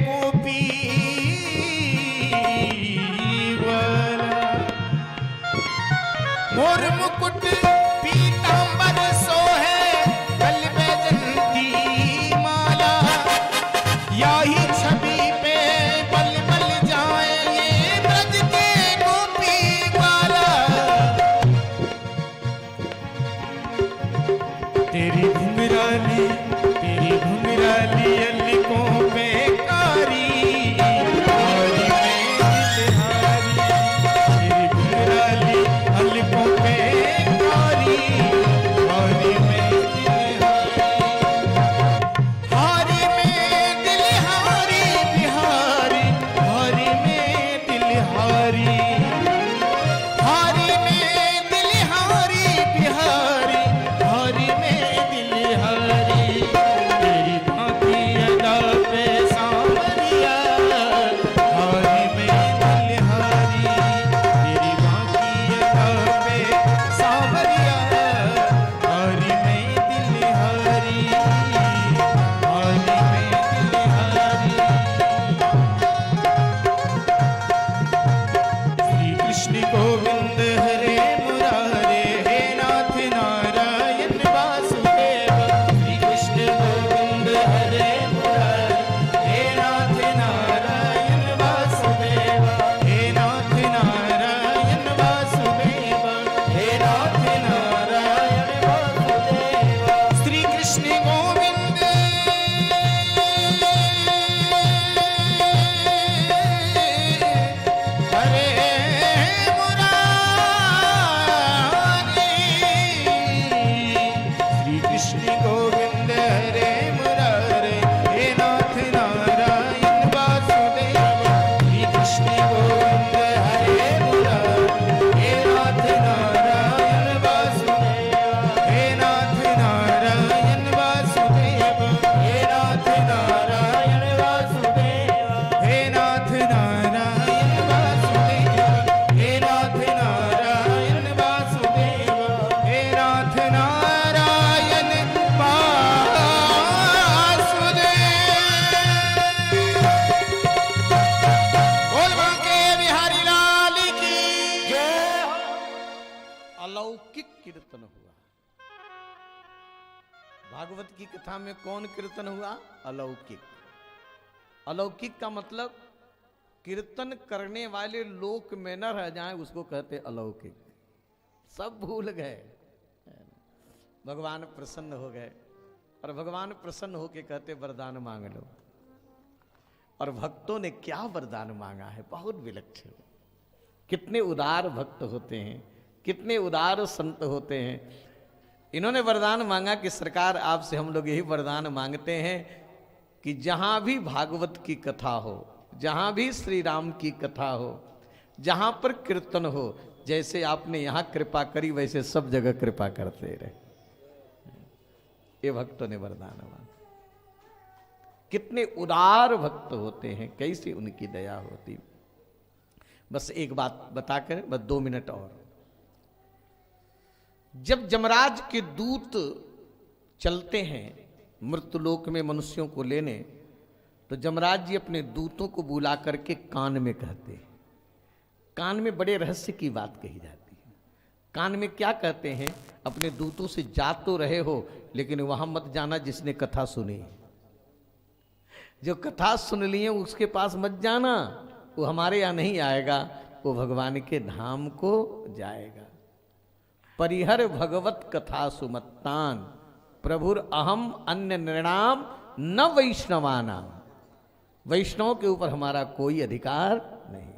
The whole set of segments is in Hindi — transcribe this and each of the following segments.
गोपी मोर मुकुट पीतांबर सोहे गल में जंती माला याही छवि पे बल बल जाए ये ब्रज के गोपी बाला तेरी घुंघराली अलिकों पे कारी हारी में दिलहारी तेरी घुंघराली अलिकों पे कारी हारी में दिलहारी बिहारी हारी में दिलहारी हारी में दिलहारी बिहारी हारी में दिलहारी तेरी बाकी अदा पे सांवरिया हारी में दिलहारी तेरी बाकी अदा पे सांवरिया हारी में दिलहारी हारी में दिलहारी श्री कृष्ण गोविंद हरे मुरारे हे नाथ नारायण वासुदेव श्री कृष्ण गोविंद हरे मुरारे हे नाथ नारायण वासुदेव हे नाथ नारायण वासुदेव हे नाथ नारायण वासुदेव श्री कृष्ण गोविंद हरे मुरारी श्री कृष्ण गोविंद हरे मुरारे हे नाथ नारायण वासुदेव श्री कृष्ण गोविंद हरे मुरारे हे नाथ नारायण वासुदेव हे नाथ नारायण वासुदेव हे नाथ नारायण वासुदेव हे नाथ नारायण वासुदेव हे नाथ नारायण वासुदेव हे नाथ नारायण वासुदेव बोल बांके बिहारी लाल की जय। अलौकिक कीर्तन हुआ भागवत की कथा में। कौन कीर्तन हुआ? अलौकिक। अलौकिक का मतलब कीर्तन करने वाले लोक में न रह जाए उसको कहते अलौकिक। सब भूल गए, भगवान प्रसन्न हो गए और भगवान प्रसन्न होके कहते वरदान मांग लो। और भक्तों ने क्या वरदान मांगा है, बहुत विलक्षण। कितने उदार भक्त होते हैं, कितने उदार संत होते हैं। इन्होंने वरदान मांगा कि सरकार आपसे हम लोग यही वरदान मांगते हैं कि जहां भी भागवत की कथा हो, जहां भी श्री राम की कथा हो, जहां पर कीर्तन हो, जैसे आपने यहां कृपा करी वैसे सब जगह कृपा करते रहे। ये भक्तों ने वरदान मांगा। कितने उदार भक्त होते हैं, कैसी उनकी दया होती। बस एक बात बताकर, बस 2 मिनट और। जब जमराज के दूत चलते हैं मृत्युलोक में मनुष्यों को लेने, तो जमराज जी अपने दूतों को बुला करके कान में कहते हैं। कान में बड़े रहस्य की बात कही जाती है। कान में क्या कहते हैं? अपने दूतों से जा तो रहे हो लेकिन वहां मत जाना जिसने कथा सुनी। जो कथा सुन लिए उसके पास मत जाना, वो हमारे यहाँ नहीं आएगा, वो भगवान के धाम को जाएगा। परिहर भगवत कथा सुमत्तान प्रभुर अहम अन्य नृणाम न वैष्णवानाम। वैष्णव के ऊपर हमारा कोई अधिकार नहीं।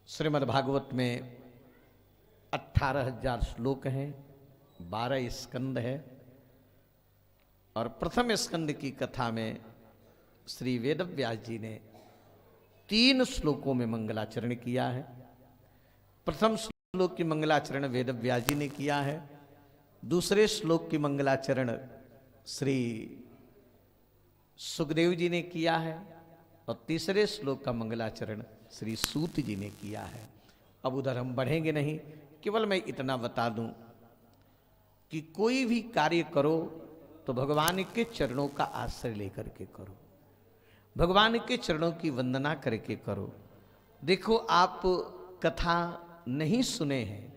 श्रीमद् भागवत में 18,000 श्लोक हैं, 12 स्कंद है। और प्रथम स्कंद की कथा में श्री वेदव्यास जी ने 3 श्लोकों में मंगलाचरण किया है। प्रथम श्लोक की मंगलाचरण वेदव्यास जी ने किया है। दूसरे श्लोक की मंगलाचरण श्री सुखदेव जी ने किया है। और तीसरे श्लोक का मंगलाचरण श्री सूत जी ने किया है। अब उधर हम बढ़ेंगे नहीं, केवल मैं इतना बता दूं कि कोई भी कार्य करो तो भगवान के चरणों का आश्रय लेकर के करो। भगवान के चरणों की वंदना करके करो। देखो, आप कथा नहीं सुने हैं,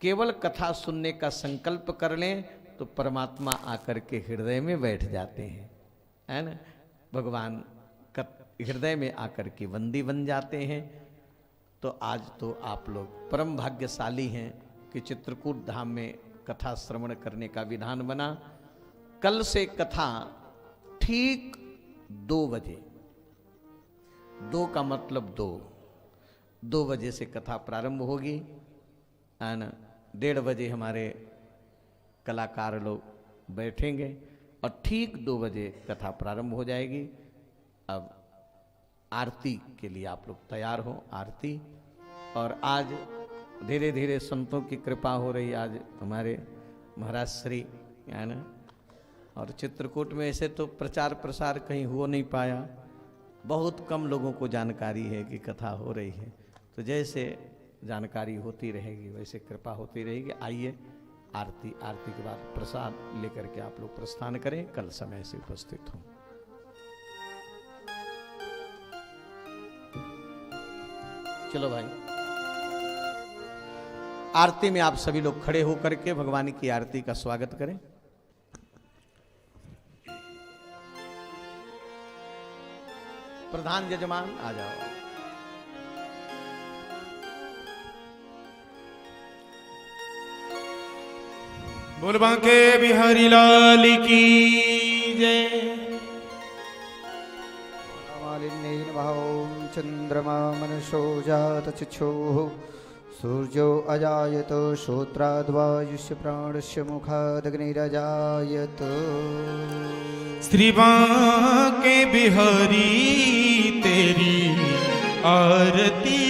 केवल कथा सुनने का संकल्प कर लें तो परमात्मा आकर के हृदय में बैठ जाते हैं, है ना। भगवान हृदय में आकर के बंदी बन जाते हैं। तो आज तो आप लोग परम भाग्यशाली हैं कि चित्रकूट धाम में कथा श्रवण करने का विधान बना। कल से कथा ठीक 2 बजे, 2 का मतलब 2 बजे से कथा प्रारंभ होगी, है ना। 1:30 बजे हमारे कलाकार लोग बैठेंगे और ठीक 2 बजे कथा प्रारंभ हो जाएगी। अब आरती के लिए आप लोग तैयार हो, आरती। और आज धीरे धीरे संतों की कृपा हो रही, आज हमारे महाराज श्री, है ना। और चित्रकूट में ऐसे तो प्रचार प्रसार कहीं हो नहीं पाया, बहुत कम लोगों को जानकारी है कि कथा हो रही है। तो जैसे जानकारी होती रहेगी वैसे कृपा होती रहेगी। आइए, आरती के बाद प्रसाद लेकर के आप लोग प्रस्थान करें, कल समय से उपस्थित हों। चलो भाई, आरती में आप सभी लोग खड़े होकर के भगवान की आरती का स्वागत करें। प्रधान यजमान आ जाओ। बोल बांके बिहारी लाल की जय। मालिन्येन भावं चंद्रमा मनसो जात चक्षुः सूर्यो अजायत श्रोत्राद्वायुष्य प्राणस्य मुखादग्निरजायत। श्री बांके बिहारी तेरी आरती